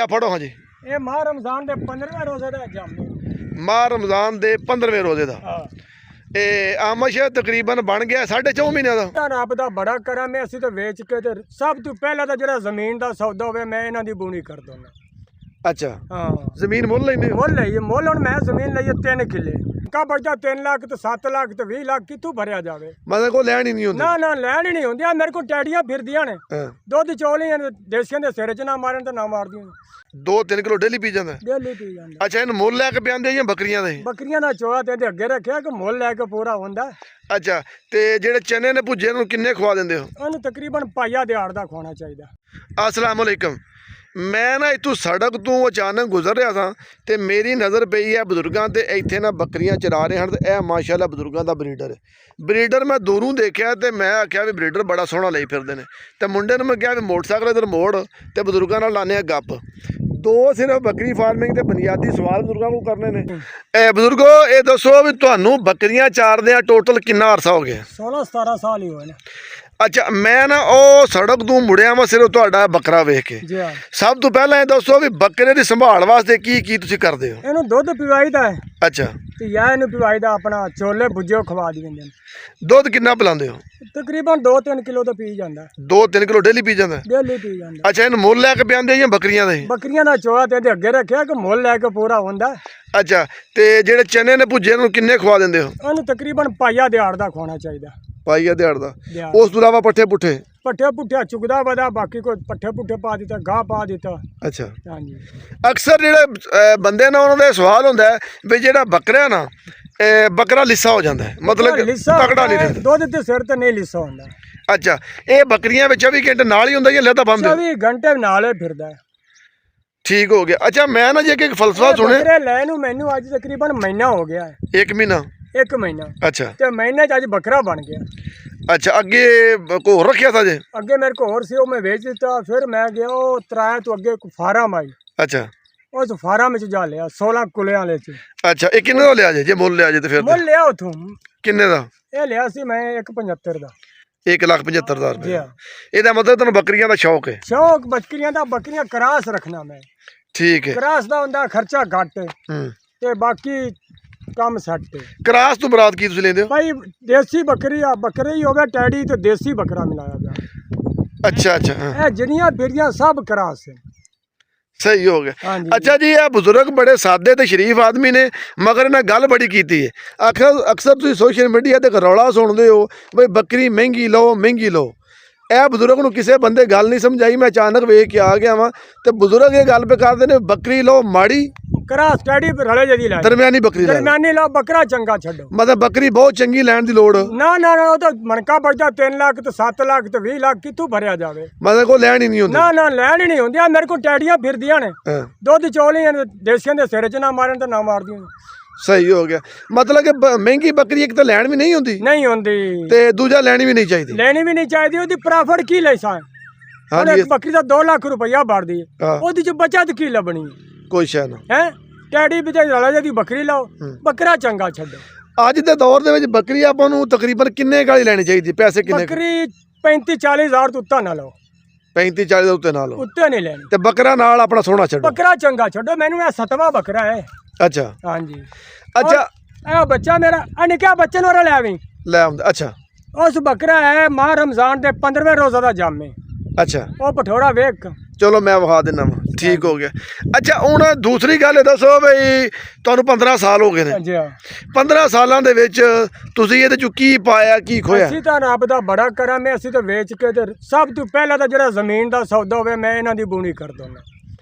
ਬੱਚਾ ਫੜੋ ਹਾਂ ਜੀ। ਇਹ ਮਾਹ ਰਮਜ਼ਾਨ ਦੇ 15ਵੇਂ ਰੋਜ਼ੇ ਦਾ ਜਾਮੇ। ਮਾਹ ਰਮਜ਼ਾਨ ਦੇ 15ਵੇਂ ਰੋਜ਼ੇ ਦਾ। ਹਾਂ ਇਹ ਆਮਸ਼ ਤਕਰੀਬਨ ਬਣ ਗਿਆ 4.5 ਮਹੀਨਿਆਂ ਦਾ। ਤਾਂ ਰੱਬ ਦਾ ਬੜਾ ਕਰਮ ਹੈ, ਅਸੀਂ ਤਾਂ ਵੇਚ ਕੇ ਤੇ ਸਭ ਤੋਂ ਪਹਿਲਾਂ ਤਾਂ ਜਿਹੜਾ ਜ਼ਮੀਨ ਦਾ ਸੌਦਾ ਹੋਵੇ ਮੈਂ ਇਹਨਾਂ ਦੀ ਬੂਣੀ ਕਰ ਦੂੰਗਾ। ਅੱਛਾ ਹਾਂ ਜ਼ਮੀਨ ਮੁੱਲ ਲੈਂਦੇ ਹੋ? ਮੁੱਲ ਲਈਏ, ਮੁੱਲ ਹੁਣ ਮੈਂ ਜ਼ਮੀਨ ਲਈਏ 3 ਕਿੱਲੇ ਕਾ ਬਚਦਾ 3 ਲੱਖ ਤੇ 7 ਲੱਖ ਤੇ 20 ਲੱਖ ਕਿੱਥੋਂ ਭਰਿਆ ਜਾਵੇ। ਮਤਲਬ ਕੋਈ ਲੈਣ ਹੀ ਨਹੀਂ ਹੁੰਦੀ? ਨਾ ਨਾ ਲੈਣ ਹੀ ਨਹੀਂ ਹੁੰਦੀ। ਮੇਰੇ ਕੋਲ ਟੈਡੀਆਂ ਫਿਰਦੀਆਂ ਨੇ, ਹਾਂ। ਦੁੱਧ ਚੋਲੀਆਂ ਦੇਸੀਆਂ ਦੇ ਸਿਰ 'ਚ ਨਾ ਮਾਰਨ ਤੇ ਨਾ ਮਾਰਦੀਆਂ। 2-3 ਕਿਲੋ ਡੇਲੀ ਪੀ ਜਾਂਦਾ? ਡੇਲੀ ਪੀ ਜਾਂਦਾ। ਅੱਛਾ ਇਹਨੂੰ ਮੁੱਲ ਲੈ ਕੇ ਪਿਆਂਦੇ ਜਾਂ ਬੱਕਰੀਆਂ ਦੇ? ਬੱਕਰੀਆਂ ਦਾ ਚੋਆ ਤੇ ਇਹਦੇ ਅੱਗੇ ਰੱਖਿਆ ਕਿ ਮੁੱਲ ਲੈ ਕੇ ਪੂਰਾ ਹੁੰਦਾ। ਅੱਛਾ ਤੇ ਜਿਹੜੇ ਚਨੇ ਨੇ ਭੁੱਜੇ ਨੂੰ ਕਿੰਨੇ ਖਵਾ ਦਿੰਦੇ ਹੋ? ਉਹਨੂੰ ਤਕਰੀਬਨ ਪਾਈਆ ਦਿਹਾੜ ਦਾ ਖਵਾਉਣਾ ਚਾਹੀਦਾ। अस्सलाम वालेकुम। मैं ना इतों सड़क तो अचानक गुजर रहा था तो मेरी नज़र पई है बजुर्गों ते इत्थे ना बकरियां चरा रहे हैं। तो यह माशाल्लाह बजुर्गों का ब्रीडर है। ब्रीडर मैं दूरों देखा तो मैं आख्या भी ब्रीडर बड़ा सोहना ले फिरते हैं। तो मुंडे ने मैं कहा भी मोटरसाइकिल इधर मोड़ तो बजुर्गों नाल लाने गप। दो सिर्फ बकरी फार्मिंग के बुनियादी सवाल बजुर्गों को करने ने। बजुर्गो ये दसो भी तुहानू बकरियां चारदे टोटल कितना अरसा हो गया? 16-17 साल ही होए ने। अच्छा मैं ना वो सड़क तो मुड़िया मैं सिर्फ तुहाडा बकरा वेख के जी हाँ। सब तो पहले ये दसो भी बकरे की संभाल वास्ते की तुसीं करदे हो? ਇਹਨੂੰ ਦੁੱਧ ਪਿਵਾਈਦਾ ਹੈ अच्छा ਤੇ ਜਾਂ ਇਹਨੂੰ ਪਿਵਾਈਦਾ ਆਪਣਾ ਛੋਲੇ ਭੁੱਜੇ ਖਵਾ ਦਿੰਦੇ ਨੇ। दुध कितना पिलांदे हो? ਤਕਰੀਬਨ 2-3 ਕਿਲੋ ਤਾਂ ਪੀ ਜਾਂਦਾ। 2-3 किलो डेली पी जांदा? ਡੇਲੀ ਪੀ ਜਾਂਦਾ। अच्छा इन्हूं मुੱਲ लैके पिआंदे ਜਾਂ ਬੱਕਰੀਆਂ ਦੇ? ਬੱਕਰੀਆਂ ਦਾ ਚੋਆ ਤੇ ਇਹਦੇ ਅੱਗੇ ਰੱਖਿਆ ਕਿ ਮੁੱਲ ਲੈ ਕੇ ਪੂਰਾ ਹੁੰਦਾ। अच्छा ਤੇ ਜਿਹੜੇ ਚਨੇ ਨੇ ਭੁੱਜੇ ਨੂੰ ਕਿੰਨੇ ਖਵਾ ਦਿੰਦੇ ਹੋ? ਉਹਨੂੰ ਤਕਰੀਬਨ ਪਾਈਆ ਦਿਹਾੜ ਦਾ ਖਵਾਉਣਾ ਚਾਹੀਦਾ। ਪਾਈਆ ਦਿਹਾੜ ਦਾ। ਦਿਹਾੜ। ਉਸ ਤੋਂ ਇਲਾਵਾ ਪੱਠੇ ਪੁੱਠੇ? ਪੱਠੇ ਪੁੱਠੇ ਚੁਗਦਾ ਵਦਾ ਬਾਕੀ ਕੋਈ ਪੱਠੇ ਪੁੱਠੇ ਪਾ ਦਿੱਤਾ, ਗਾਹ ਪਾ ਦਿੱਤਾ। अच्छा ਹਾਂਜੀ ਅਕਸਰ ਜਿਹੜੇ ਬੰਦੇ ਨਾ ਉਹਨਾਂ ਦਾ ਸਵਾਲ ਹੁੰਦਾ ਹੈ ਵੀ ਜਿਹੜਾ ਬੱਕਰਾ ਨਾ ਬੱਕਰਾ ਲਿੱਸਾ ਹੋ ਜਾਂਦਾ ਹੈ, ਮਤਲਬ ਕਿ ਤਕੜਾ ਨਹੀਂ ਰਹਿੰਦਾ। ਦੁੱਧ ਦੇ ਸਿਰ ਤੇ ਨਹੀਂ ਲਿੱਸਾ ਹੁੰਦਾ। ਅੱਛਾ ਇਹ ਬੱਕਰੀਆਂ ਵਿੱਚ 24 ਘੰਟੇ ਨਾਲ ਹੀ ਹੁੰਦਾ ਜਾਂ ਲੈਦਾ ਬੰਦ? 24 ਘੰਟੇ ਨਾਲੇ ਫਿਰਦਾ ਹੈ। ठीक हो गया। अच्छा मैं ना जी एक फलसफा सुने ਬੱਕਰੇ ਲੈ ਨੂੰ ਮੈਨੂੰ ਅੱਜ ਤਕਰੀਬਨ ਮਹੀਨਾ ਹੋ ਗਿਆ ਹੈ। 1 महीना? 1 ਮਹੀਨਾ। अच्छा ਤੇ ਮਹੀਨੇ 'ਚ ਅੱਜ ਬੱਕਰਾ ਬਣ ਗਿਆ। अच्छा अगे को रखा था जे? ਅੱਗੇ ਮੇਰੇ ਕੋਲ ਹੋਰ ਸੀ, ਉਹ ਮੈਂ ਵੇਚ ਦਿੱਤਾ। ਫਿਰ ਮੈਂ ਗਿਆ ਉਹ ਤਰਾਇਆ ਤੋਂ ਅੱਗੇ ਇੱਕ ਫਾਰਮ ਆਈ, अच्छा ਉਸ ਫਾਰਮ ਵਿੱਚ ਜਾ ਲਿਆ 16 ਕੁਲਿਆਂ ਵਾਲੇ 'ਚ। अच्छा ये किन्ने दा लिया जे मुल लिया जे? तो फिर ਮੁੱਲ ਲਿਆ ਉਥੋਂ किन्ने दा? ਇਹ ਲਿਆ ਸੀ ਮੈਂ 175 ਦਾ। 1,75,000 ਜੀ रुपये। ਹਾਂ। ਇਹਦਾ ਮਤਲਬ ਤੁਹਾਨੂੰ ਬੱਕਰੀਆਂ ਦਾ ਸ਼ੌਕ ਹੈ? ਸ਼ੌਕ ਬੱਕਰੀਆਂ ਦਾ, ਬੱਕਰੀਆਂ ਕਰਾਸ ਰੱਖਣਾ ਮੈਂ। ਠੀਕ ਹੈ। ਕਰਾਸ ਦਾ ਹੁੰਦਾ ਖਰਚਾ ਘੱਟ ਹੂੰ ਤੇ ਬਾਕੀ ਕੰਮ ਸੱਟ। ਕਰਾਸ ਤੋਂ ਮੁਰਾਦ ਕੀ ਤੁਸੀਂ ਲੈਂਦੇ ਹੋ? ਭਾਈ ਦੇਸੀ ਬੱਕਰੀ ਆ, ਬੱਕਰੇ ਹੀ ਹੋਵੇ ਟੈਡੀ ਤੇ ਦੇਸੀ ਬੱਕਰਾ ਮਿਲਾਇਆ ਗਿਆ। अच्छा अच्छा हाँ। ਇਹ ਜਿਹੜੀਆਂ ਬੇੜੀਆਂ ਸਭ ਕਰਾਸ ਹੈ। सही हो गया। ਹਾਂਜੀ। अच्छा जी ये बुजुर्ग बड़े सादे ते शरीफ आदमी ने मगर इन्हें गल बड़ी की है। अक्सर तुम सोशल मीडिया ते रौला सुनते हो भाई बकरी महंगी लो महंगी लो। यह बुजुर्ग नूं किसी बंदे गल नहीं समझाई, मैं अचानक वेख के आ गया वहाँ तो बुजुर्ग ये गल पे करते हैं बकरी लो माड़ी ਕਰਾਸ ਟੈਡੀ ਰਲੇ ਜਦੀ ਲੈ, दरमियानी बकरी लै। ਦਰਮਿਆਨੀ ਲਾ ਬੱਕਰਾ ਚੰਗਾ ਛੱਡੋ। मतलब बकरी बहुत चंगी लैन की लोड़? ਨਾ ਨਾ ਨਾ ਉਹ ਤਾਂ ਮਣਕਾ ਬਚਦਾ 3 ਲੱਖ ਤੇ 7 ਲੱਖ ਤੇ 20 ਲੱਖ ਕਿੱਥੋਂ ਭਰਿਆ ਜਾਵੇ। मतलब कोई लैन ही नहीं होती? ਨਾ ਨਾ ਲੈਣ ਹੀ ਨਹੀਂ ਹੁੰਦੀ। ਮੇਰੇ ਕੋਲ ਟੈਡੀਆਂ ਫਿਰਦੀਆਂ ਨੇ, हाँ। ਦੁੱਧ ਚੋਲੀਆਂ ਦੇਸੀਆਂ ਦੇ ਸਿਰ 'ਚ ਨਾ ਮਾਰਨ ਤੇ ਨਾ ਮਾਰਦੀਆਂ। सही हो गया। मतलब कि महंगी बकरी एक तो लैन भी नहीं होती ਨਹੀਂ ਹੁੰਦੀ ते दूजा लैनी भी नहीं चाहिए? ਲੈਣੀ ਵੀ ਨਹੀਂ ਚਾਹੀਦੀ। ਉਹਦੀ ਪ੍ਰਾਫਿਟ ਕੀ ਲੈ ਸਾਂ? हाँ ਉਹਨੇ जी ਬੱਕਰੀ ਦਾ 2 ਲੱਖ ਰੁਪਈਆ ਭਰਦੀ ਹੈ, हाँ। ਉਹਦੀ ਚ ਬਚਤ ਕੀ ਲੱਭਣੀ कोई शह ना। ਹੈ? ਟੈਡੀ ਵੀ ਤੇ ਰਲਾ ਜਦੀ ਬੱਕਰੀ ਲਾਓ, ਬੱਕਰਾ ਚੰਗਾ ਛੱਡੋ। ਅੱਜ ਦੇ ਦੌਰ ਦੇ ਵਿੱਚ ਬੱਕਰੀ ਆਪਾਂ ਨੂੰ ਤਕਰੀਬਨ ਕਿੰਨੇ ਕਾਲੀ ਲੈਣੀ ਚਾਹੀਦੀ? ਪੈਸੇ ਕਿੰਨੇ? ਬੱਕਰੀ 35-40 ਹਜ਼ਾਰ ਤੋਂ ਉੱਤੇ ਨਾ ਲਓ, 35-40 ਦੇ ਉੱਤੇ ਨਾਲ ਉੱਤੇ ਨਹੀਂ ਲੈਣੀ। ਤੇ ਬੱਕਰਾ ਨਾਲ ਆਪਣਾ ਸੋਹਣਾ ਛੱਡੋ। ਬੱਕਰਾ ਚੰਗਾ ਛੱਡੋ। ਮੈਨੂੰ ਇਹ 7ਵਾਂ ਬੱਕਰਾ ਹੈ। ਅੱਛਾ ਹਾਂਜੀ। ਅੱਛਾ ਇਹ ਬੱਚਾ ਮੇਰਾ ਨਿੱਕਾ ਬੱਚੇ ਨੂੰ ਲੈ ਆਵੀਂ। ਲੈ ਆਉਂਦੇ। ਅੱਛਾ ਉਸ ਬੱਕਰਾ ਹੈ ਮਾਹ ਰਮਜ਼ਾਨ ਦੇ 15ਵੇਂ ਰੋਜ਼ਾ ਦਾ ਜਾਮੇ। ਅੱਛਾ ਉਹ ਪਠੋੜਾ ਵੇਖ। ਚਲੋ ਮੈਂ ਵਿਖਾ ਦਿੰਦਾ ਵਾ। ਠੀਕ ਹੋ ਗਿਆ। ਅੱਛਾ ਹੁਣ ਦੂਸਰੀ ਗੱਲ ਇਹ ਦੱਸੋ ਬਈ ਤੁਹਾਨੂੰ 15 ਸਾਲ ਹੋ ਗਏ ਨੇ। ਜੀ ਹਾਂ। 15 ਸਾਲਾਂ ਦੇ ਵਿੱਚ ਤੁਸੀਂ ਇਹਦੇ ਚੋਂ ਕੀ ਪਾਇਆ ਕੀ ਖੋਇਆ? ਅਸੀਂ ਤਾਂ ਰੱਬ ਦਾ ਬੜਾ ਕਰਮ ਹੈ, ਅਸੀਂ ਤਾਂ ਵੇਚ ਕੇ ਤੇ ਸਭ ਤੋਂ ਪਹਿਲਾਂ ਤਾਂ ਜਿਹੜਾ ਜ਼ਮੀਨ ਦਾ ਸੌਦਾ ਹੋਵੇ ਮੈਂ ਇਹਨਾਂ ਦੀ ਬੂਣੀ ਕਰ ਦੂੰਗਾ।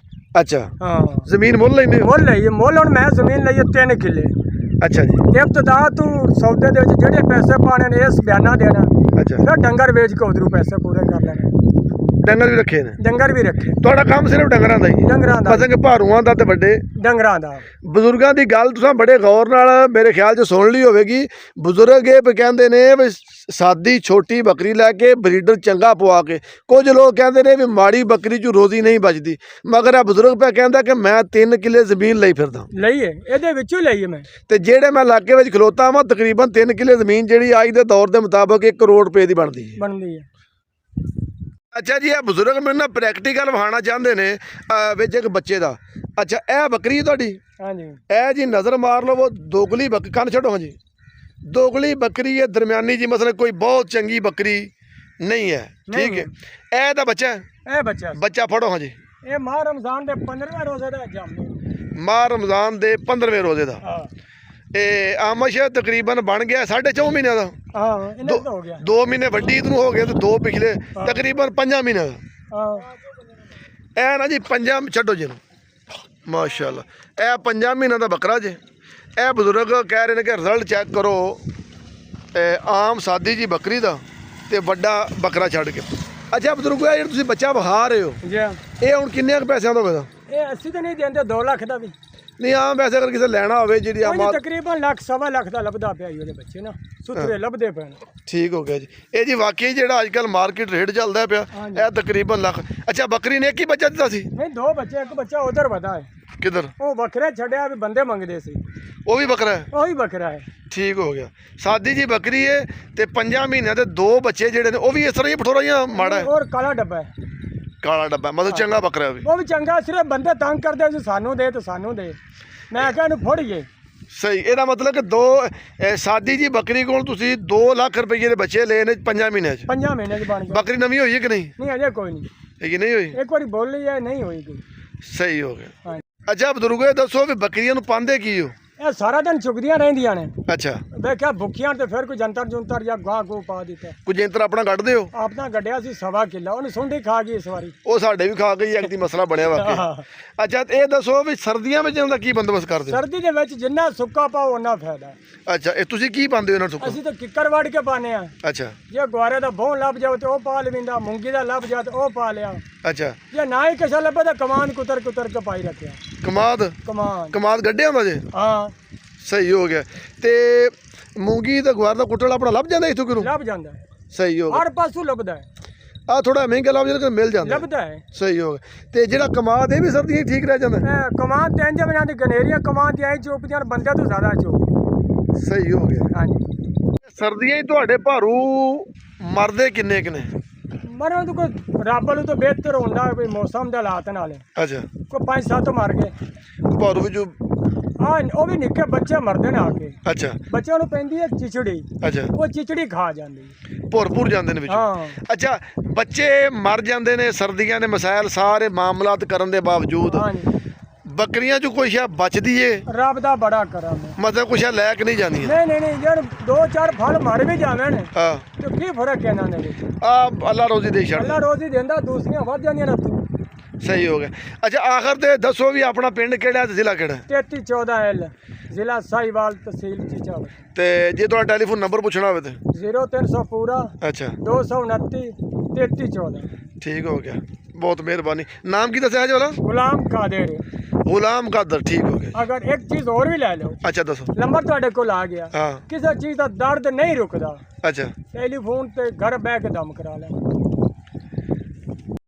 ਅੱਛਾ ਹਾਂ ਜ਼ਮੀਨ ਮੁੱਲ ਲੈਂਦੇ ਹੋ? ਮੁੱਲ ਲਈਏ, ਮੁੱਲ ਹੁਣ ਮੈਂ ਜ਼ਮੀਨ ਲਈਏ 3 ਕਿੱਲੇ। ਅੱਛਾ ਜੀ। ਇਬਤਦਾ ਤੂੰ ਸੌਦੇ ਦੇ ਵਿੱਚ ਜਿਹੜੇ ਪੈਸੇ ਪਾਣੇ ਨੇ ਇਸ ਬਿਆਨਾ ਦੇਣਾ, ਅੱਛਾ ਫਿਰ ਡੰਗਰ ਵੇਚ ਕੇ ਉਧਰੋਂ ਪੈਸੇ ਪੂਰੇ ਕਰ ਲੈਣੇ। ਡੰਗਰ ਵੀ ਰੱਖੇ ਨੇ? ਡੰਗਰ ਵੀ ਰੱਖੇ। ਤੁਹਾਡਾ ਕੰਮ ਸਿਰਫ ਡੰਗਰਾਂ ਦਾ ਹੀ? ਡੰਗਰਾਂ ਦਾ। ਮਤਲਬ ਕਿ ਭਾਰੂਆਂ ਦਾ ਤੇ ਵੱਡੇ ਡੰਗਰਾਂ ਦਾ। ਬਜ਼ੁਰਗਾਂ ਦੀ ਗੱਲ ਤੁਸੀਂ ਬੜੇ ਗੌਰ ਨਾਲ ਮੇਰੇ ਖਿਆਲ 'ਚ ਸੁਣ ਲਈ ਹੋਵੇਗੀ। ਬਜ਼ੁਰਗ ਇਹ ਕਹਿੰਦੇ ਨੇ ਵੀ ਸਾਦੀ ਛੋਟੀ ਬੱਕਰੀ ਲੈ ਕੇ ਬਰੀਡਰ ਚੰਗਾ ਪਵਾ ਕੇ। ਕੁਝ ਲੋਕ ਕਹਿੰਦੇ ਨੇ ਵੀ ਮਾੜੀ ਬੱਕਰੀ 'ਚ ਰੋਜ਼ੀ ਨਹੀਂ ਬਚਦੀ, ਮਗਰ ਇਹ ਬਜ਼ੁਰਗ ਪਿਆ ਕਹਿੰਦਾ ਕਿ ਮੈਂ 3 ਕਿੱਲੇ ਜ਼ਮੀਨ ਲਈ ਫਿਰਦਾ। ਲਈਏ ਇਹਦੇ ਵਿੱਚੋਂ ਲਈਏ ਮੈਂ। ਤੇ ਜਿਹੜੇ ਮੈਂ ਇਲਾਕੇ ਵਿੱਚ ਖਲੋਤਾ ਵਾਂ ਤਕਰੀਬਨ 3 ਕਿੱਲੇ ਜ਼ਮੀਨ ਜਿਹੜੀ ਅੱਜ ਦੇ ਦੌਰ ਦੇ ਮੁਤਾਬਕ 1 ਕਰੋੜ ਰੁਪਏ ਦੀ ਬਣਦੀ ਹੈ। ਬਣਦੀ ਹੈ। ਅੱਛਾ ਜੀ, ਇਹ ਬਜ਼ੁਰਗ ਮੈਨੂੰ ਨਾ ਪ੍ਰੈਕਟੀਕਲ ਵਿਖਾਉਣਾ ਚਾਹੁੰਦੇ ਨੇ ਵਿੱਚ ਇੱਕ ਬੱਚੇ ਦਾ। ਅੱਛਾ, ਇਹ ਬੱਕਰੀ ਹੈ ਤੁਹਾਡੀ? ਹਾਂਜੀ ਇਹ ਜੀ ਨਜ਼ਰ ਮਾਰ ਲਵੋ, ਦੋਗਲੀ ਕੰਨ ਛੱਡੋ। ਹਾਂਜੀ, ਦੋਗਲੀ ਬੱਕਰੀ ਹੈ, ਦਰਮਿਆਨੀ ਜੀ, ਮਤਲਬ ਕੋਈ ਬਹੁਤ ਚੰਗੀ ਬੱਕਰੀ ਨਹੀਂ ਹੈ, ਠੀਕ ਹੈ। ਇਹ ਤਾਂ ਬੱਚਾ ਹੈ, ਇਹ ਬੱਚਾ ਬੱਚਾ ਫੜੋ। ਹਾਂਜੀ, ਇਹ ਮਾਹ ਰਮਜ਼ਾਨ ਦੇ 15ਵੇਂ ਰੋਜ਼ੇ ਦਾ ਜਾਮੇ। ਮਾਹ ਰਮਜ਼ਾਨ ਦੇ 15ਵੇਂ ਰੋਜ਼ੇ ਦਾ। ਹਾਂ ਇਹ ਆਮਸ਼ ਤਕਰੀਬਨ ਬਣ ਗਿਆ 4.5 ਮਹੀਨਿਆਂ ਦਾ। ਹਾਂ, ਇਹਨਾਂ ਦਾ ਹੋ ਗਿਆ 2 ਮਹੀਨੇ ਵੱਡੀ ਈਦ ਨੂੰ ਹੋ ਗਏ ਤੇ 2 ਪਿਛਲੇ, ਤਕਰੀਬਨ 5 ਮਹੀਨਿਆਂ ਦਾ। ਹਾਂ ਇਹ ਨਾ ਜੀ 5 ਛੱਡੋ ਜੀ ਨੂੰ, ਮਾਸ਼ਾਅੱਲਾ ਇਹ 5 ਮਹੀਨਿਆਂ ਦਾ ਬੱਕਰਾ ਜੇ। ਇਹ ਬਜ਼ੁਰਗ ਕਹਿ ਰਹੇ ਨੇ ਕਿ ਰਿਜ਼ਲਟ ਚੈੱਕ ਕਰੋ ਆਮ ਸਾਦੀ ਜੀ ਬੱਕਰੀ ਦਾ ਤੇ ਵੱਡਾ ਬੱਕਰਾ ਛੱਡ ਕੇ। ਅੱਛਾ ਬਜ਼ੁਰਗ, ਇਹ ਜਿਹੜਾ ਤੁਸੀਂ ਬੱਚਾ ਵਿਖਾ ਰਹੇ ਹੋ, ਜੀ ਇਹ ਹੁਣ ਕਿੰਨੇ ਕੁ ਪੈਸਿਆਂ ਦਾ ਹੋਵੇਗਾ? ਇਹ ਅਸੀਂ ਤਾਂ ਨਹੀਂ ਦਿੰਦੇ 2 ਲੱਖ ਦਾ ਵੀ ਨਹੀਂ, ਆਮ ਵੈਸੇ ਅਗਰ ਕਿਸੇ ਲੈਣਾ ਹੋਵੇ ਜਿਹੜੀ ਆਮ ਤਕਰੀਬਨ ਲੱਖ ਸਵਾ ਲੱਖ ਦਾ ਲੱਭਦਾ ਪਿਆ ਉਹਦੇ ਬੱਚੇ ਨਾ, ਸੁਥਰੇ ਲੱਭਦੇ ਪਏ ਨੇ। ਠੀਕ ਹੋ ਗਿਆ ਜੀ। ਇਹ ਜੀ ਵਾਕਈ ਜਿਹੜਾ ਅੱਜ ਕੱਲ੍ਹ ਮਾਰਕੀਟ ਰੇਟ ਚੱਲਦਾ ਪਿਆ, ਇਹ ਤਕਰੀਬਨ ਲੱਖ। ਅੱਛਾ, ਬੱਕਰੀ ਨੇ ਇੱਕ ਹੀ ਬੱਚਾ ਦਿੱਤਾ ਸੀ? ਨਹੀਂ, 2 ਬੱਚੇ, ਇੱਕ ਬੱਚਾ ਉਧਰ ਵਧਾ ਹੈ। ਕਿੱਧਰ? ਉਹ ਬੱਕਰੇ ਛੱਡਿਆ ਵੀ ਬੰਦੇ ਮੰਗਦੇ ਸੀ, ਉਹ ਵੀ ਬੱਕਰਾ ਹੈ? ਉਹੀ ਬੱਕਰਾ ਹੈ। ਠੀਕ ਹੋ ਗਿਆ। ਸਾਦੀ ਜੀ ਬੱਕਰੀ ਹੈ ਤੇ 5 ਮਹੀਨਿਆਂ ਦੇ 2 ਬੱਚੇ ਜਿਹੜੇ ਨੇ ਉਹ ਵੀ ਇਸ ਤਰ੍ਹਾਂ ਹੀ ਪਠੋਰਾ ਜਾਂ ਮਾੜਾ ਹੈ? ਔਰ ਕਾਲਾ ਡੱਬਾ ਹੈ। ਕਾਲਾ ਡੱਬਾ ਮਤਲਬ ਚੰਗਾ ਬੱਕਰਾ ਹੈ ਉਹ ਵੀ ਚੰਗਾ, ਸਿਰਫ ਬੰਦੇ ਤੰਗ ਕਰਦੇ ਸੀ ਸਾਨੂੰ ਦੇ ਤੇ ਸਾਨੂੰ ਦੇ। ਮੈਂ ਕਿਹਾ ਇਹਨੂੰ ਫੜੀਏ। ਸਹੀ, ਇਹਦਾ ਮਤਲਬ ਕਿ 2 ਸਾਦੀ ਜੀ ਬੱਕਰੀ ਕੋਲ ਤੁਸੀਂ 2 ਲੱਖ ਰੁਪਏ ਦੇ ਬੱਚੇ ਲਏ ਨੇ 5 ਮਹੀਨਿਆਂ 'ਚ। 5 ਮਹੀਨੇ ਚ ਬਣ ਗਿਆ। ਬੱਕਰੀ ਨਵੀਂ ਹੋਈ ਹੈ ਕਿ ਨਹੀਂ? ਨਹੀਂ ਅਜੇ ਕੋਈ ਨਹੀਂ, ਇਹ ਨਹੀਂ ਹੋਈ? ਇੱਕ ਵਾਰੀ ਬੋਲੀ ਹੈ, ਨਹੀਂ ਹੋਈ ਕੋਈ। ਸਹੀ ਹੋ ਗਿਆ। ਹਾਂ, ਅੱਛਾ ਬਜ਼ੁਰਗੋ, ਇਹ ਦੱਸੋ ਵੀ ਬੱਕਰੀਆਂ ਨੂੰ ਪਾਉਂਦੇ ਕੀ ਹੋ? ਇਹ ਸਾਰਾ ਦਿਨ ਚੁਗਦੀਆਂ ਰਹਿੰਦੀਆਂ ਨੇ। ਅੱਛਾ, ਵੇਖਿਆ ਭੁੱਖੀਆਂ ਤੇ ਫਿਰ ਕੋਈ ਜੰਤਰ ਜੁੰਤਰ ਜਾਂ ਗਾਹ ਗੋ ਪਾ ਦਿੱਤਾ। ਕੁਝ ਜੰਤਰ ਆਪਣਾ ਕੱਢਦੇ ਹੋ? ਆਪਣਾ ਗੱਡਿਆ ਸੀ 1.25 ਕਿੱਲਾ, ਉਹਨੂੰ ਸੁੰਡੀ ਖਾ ਗਈ ਇਸ ਵਾਰੀ। ਉਹ ਸਾਡੇ ਵੀ ਖਾ ਗਈ, ਇੱਕ ਦੀ ਮਸਲਾ ਬਣਿਆ ਵਾਕਈ। ਅੱਛਾ, ਤੇ ਇਹ ਦੱਸੋ ਵੀ ਸਰਦੀਆਂ ਵਿੱਚ ਇਹਨਾਂ ਦਾ ਕੀ ਬੰਦੋਬਸਤ ਕਰਦੇ ਹੋ? ਸਰਦੀ ਦੇ ਵਿੱਚ ਜਿੰਨਾ ਸੁੱਕਾ ਪਾਓ ਉਹਨਾਂ ਫਾਇਦਾ ਹੈ। ਅੱਛਾ, ਇਹ ਤੁਸੀਂ ਕੀ ਪਾਉਂਦੇ ਹੋ ਇਹਨਾਂ ਨੂੰ ਸੁੱਕਾ? ਅਸੀਂ ਤਾਂ ਕਿੱਕਰ ਵੜ ਕੇ ਪਾਉਂਦੇ ਆ। ਅੱਛਾ ਜੇ ਗੁਆਰੇ ਦਾ ਬੋਹ ਲੱਭ ਜਾਓ ਤੇ ਉਹ ਪਾ ਲਵਿੰਦਾ, ਮੂੰਗੀ ਦਾ ਲੱਭ ਜਾ ਤੇ ਉਹ ਪਾ ਲਿਆ। ਅੱਛਾ, ਜੇ ਨਾ ਹੀ ਕਿਸੇ ਲੱਭੇ ਤਾਂ ਕਮਾਨ ਕੁਤਰ ਕੇ ਪਾਈ ਰੱਖਿਆ। ਕਮਾਨ ਕਮਾਦ ਗੱਡਿਆ ਹੁੰਦਾ ਜੇ? ਹਾਂ, ਸਹੀ ਹੋ ਗਿਆ। ਤੇ ਮੂੰਗੀ ਤੇ ਗੁਆਰ ਦਾ ਕੁੱਟਲ ਆਪਣਾ ਲੱਭ ਜਾਂਦਾ ਇੱਥੋਂ ਕਿਨੂੰ? ਲੱਭ ਜਾਂਦਾ ਹੈ, ਸਹੀ ਹੋ ਗਿਆ। ਹਰ ਪਾਸੋਂ ਲੱਭਦਾ ਹੈ। ਆ ਥੋੜਾ ਮਹਿੰਗਾ ਲੱਭ ਜਾਂਦਾ, ਮਿਲ ਜਾਂਦਾ ਲੱਭਦਾ ਹੈ। ਸਹੀ ਹੋ ਗਿਆ। ਤੇ ਜਿਹੜਾ ਕਮਾਦ ਇਹ ਵੀ ਸਰਦੀਆਂ 'ਚ ਠੀਕ ਰਹਿ ਜਾਂਦਾ? ਕਮਾਨ ਤਿੰਨ ਜਗ੍ਹਾ ਦੀ ਗਨੇਰੀਆਂ ਕਮਾਨ ਦੀ ਐ ਚੋਪਦੀਆਂ ਬੰਦੇ ਤੋਂ ਜ਼ਿਆਦਾ ਚੋਪ। ਸਹੀ ਹੋ ਗਿਆ। ਹਾਂਜੀ, ਸਰਦੀਆਂ 'ਚ ਤੁਹਾਡੇ ਭਾਰੂ ਮਰਦੇ ਕਿੰਨੇ ਕੁ ਨੇ? ਮਰਨ ਤੋਂ ਕੋਈ ਰੱਬ ਨੂੰ ਤਾਂ ਬਿਹਤਰ ਹੁੰਦਾ ਕੋਈ ਮੌਸਮ ਦੇ ਹਾਲਾਤ ਨਾਲ। ਅੱਛਾ, ਕੋਈ 5-7 ਮਰ ਗਏ। ਭਾਰੂ ਵਿੱਚੋਂ? ਹਾਂ, ਉਹ ਵੀ ਨਿੱਕੇ ਬੱਚੇ ਮਰਦੇ ਨੇ ਆ ਕੇ। ਅੱਛਾ, ਬੱਚਿਆਂ ਨੂੰ ਪੈਂਦੀ ਹੈ ਚਿਚੜੀ, ਅੱਛਾ, ਉਹ ਚਿਚੜੀ ਖਾ ਜਾਂਦੀ ਹੈ। ਭੁਰ ਜਾਂਦੇ ਨੇ ਵਿੱਚੋਂ? ਹਾਂ, ਅੱਛਾ, ਬੱਚੇ ਮਰ ਜਾਂਦੇ ਨੇ ਸਰਦੀਆਂ ਦੇ ਮਸਾਇਲ ਸਾਰੇ ਮਾਮਲਾਤ ਕਰਨ ਦੇ ਬਾਵਜੂਦ, ਹਾਂਜੀ, ਬੱਕਰੀਆਂ 'ਚ ਕੋਈ ਸ਼ਾ ਬਚਦੀ ਏ? ਰੱਬ ਦਾ ਬੜਾ ਕਰਮ ਹੈ। ਮਤਲਬ ਕੁਛ ਲੈ ਕੇ ਨਹੀਂ ਜਾਂਦੀਆਂ? ਨਹੀਂ ਯਾਰ, 2-4 ਫਲ ਮਰ ਵੀ ਜਾਵਣ ਹਾਂ, ਤੇ ਕੀ ਫਰਕ ਹੈ ਇਹਨਾਂ ਦੇ ਵਿੱਚ? ਆ ਅੱਲਾ ਰੋਜ਼ੀ ਦੇ ਛੱਡ। ਅੱਲਾ ਰੋਜ਼ੀ ਦਿੰਦਾ, ਦੂਸਰੀਆਂ ਵੱਧ ਜਾਂਦੀਆਂ ਨੇ। ਸਹੀ ਹੋ ਗਿਆ। ਅੱਛਾ, ਆਖਰ ਤੇ ਦੱਸੋ ਵੀ ਆਪਣਾ ਪਿੰਡ ਕਿਹੜਾ ਤੇ ਜ਼ਿਲ੍ਹਾ ਕਿਹੜਾ? 3314L, ਜ਼ਿਲ੍ਹਾ ਸਾਹੀਵਾਲ, ਤਹਿਸੀਲ ਚੀਚਾਵਰ। ਤੇ ਜੇ ਤੁਹਾਡਾ ਟੈਲੀਫੋਨ ਨੰਬਰ ਪੁੱਛਣਾ ਹੋਵੇ ਤੇ? 0300 ਪੂਰਾ ਅੱਛਾ, 229 3314। ਠੀਕ ਹੋ ਗਿਆ, ਬਹੁਤ ਮਿਹਰਬਾਨੀ। ਨਾਮ ਕੀ ਦੱਸਿਆ ਜੀ ਵਾਲਾ? ਗੁਲਾਮ ਕਾਦਰ। ਗੁਲਾਮ ਕਾਦਰ, ਠੀਕ ਹੋ ਗਿਆ। ਅਗਰ ਇੱਕ ਚੀਜ਼ ਹੋਰ ਵੀ ਲੈ ਲਓ, ਅੱਛਾ ਦੱਸੋ। ਨੰਬਰ ਤੁਹਾਡੇ ਕੋਲ ਆ ਗਿਆ। ਹਾਂ, ਕਿਸੇ ਚੀਜ਼ ਦਾ ਦਰਦ ਨਹੀਂ ਰੁਕਦਾ, ਅੱਛਾ, ਟੈਲੀਫੋਨ ਤੇ ਘਰ ਬਹਿ ਕੇ ਦਮ ਕਰਾ ਲੈ।